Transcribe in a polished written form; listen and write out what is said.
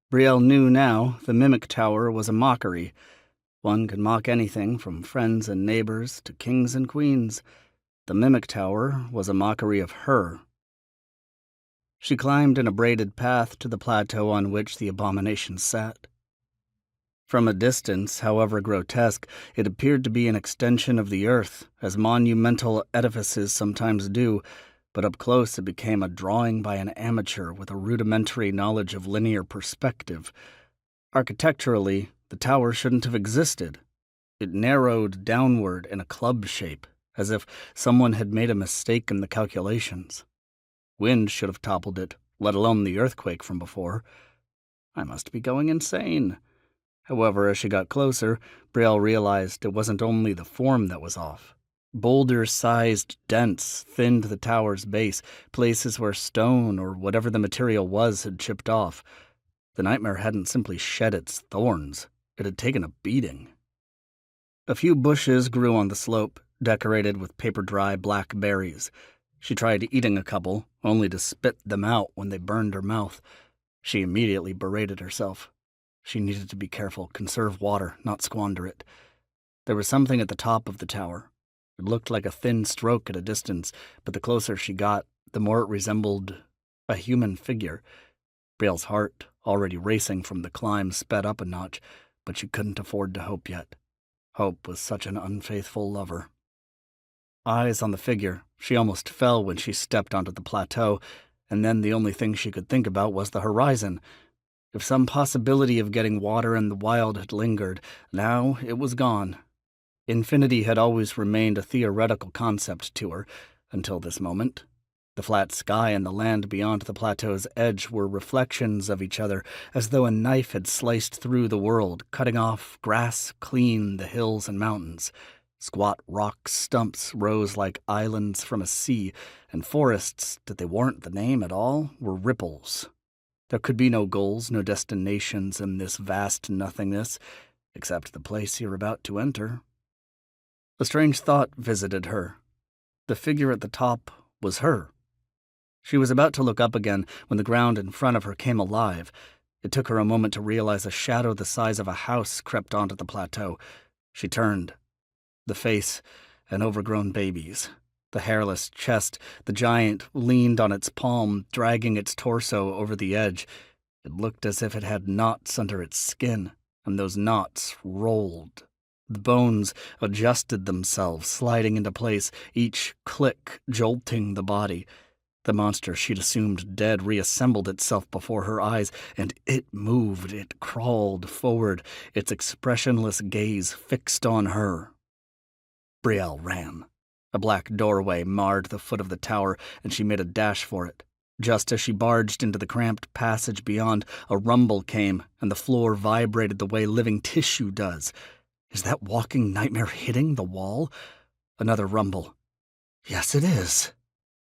Brielle knew now the Mimic Tower was a mockery. One could mock anything from friends and neighbors to kings and queens. The Mimic Tower was a mockery of her. She climbed an abraded path to the plateau on which the abomination sat. From a distance, however grotesque, it appeared to be an extension of the earth, as monumental edifices sometimes do, but up close it became a drawing by an amateur with a rudimentary knowledge of linear perspective. Architecturally, the tower shouldn't have existed. It narrowed downward in a club shape, as if someone had made a mistake in the calculations. Wind should have toppled it, let alone the earthquake from before. I must be going insane. However, as she got closer, Brielle realized it wasn't only the form that was off. Boulder-sized dents thinned the tower's base, places where stone or whatever the material was had chipped off. The nightmare hadn't simply shed its thorns. It had taken a beating. A few bushes grew on the slope, decorated with paper-dry black berries. She tried eating a couple, only to spit them out when they burned her mouth. She immediately berated herself. She needed to be careful, conserve water, not squander it. There was something at the top of the tower. It looked like a thin stroke at a distance, but the closer she got, the more it resembled a human figure. Brielle's heart, already racing from the climb, sped up a notch, but she couldn't afford to hope yet. Hope was such an unfaithful lover. Eyes on the figure, she almost fell when she stepped onto the plateau, and then the only thing she could think about was the horizon. If some possibility of getting water in the wild had lingered, now it was gone. Infinity had always remained a theoretical concept to her, until this moment. The flat sky and the land beyond the plateau's edge were reflections of each other, as though a knife had sliced through the world, cutting off grass clean the hills and mountains. Squat rock stumps rose like islands from a sea, and forests, that they weren't the name at all, were ripples. There could be no goals, no destinations in this vast nothingness, except the place you're about to enter. A strange thought visited her. The figure at the top was her. She was about to look up again when the ground in front of her came alive. It took her a moment to realize a shadow the size of a house crept onto the plateau. She turned. The face, an overgrown baby's. The hairless chest, the giant leaned on its palm, dragging its torso over the edge. It looked as if it had knots under its skin, and those knots rolled. The bones adjusted themselves, sliding into place, each click jolting the body. The monster she'd assumed dead reassembled itself before her eyes, and it moved, it crawled forward, its expressionless gaze fixed on her. Brielle ran. A black doorway marred the foot of the tower, and she made a dash for it. Just as she barged into the cramped passage beyond, a rumble came, and the floor vibrated the way living tissue does. Is that walking nightmare hitting the wall? Another rumble. Yes, it is.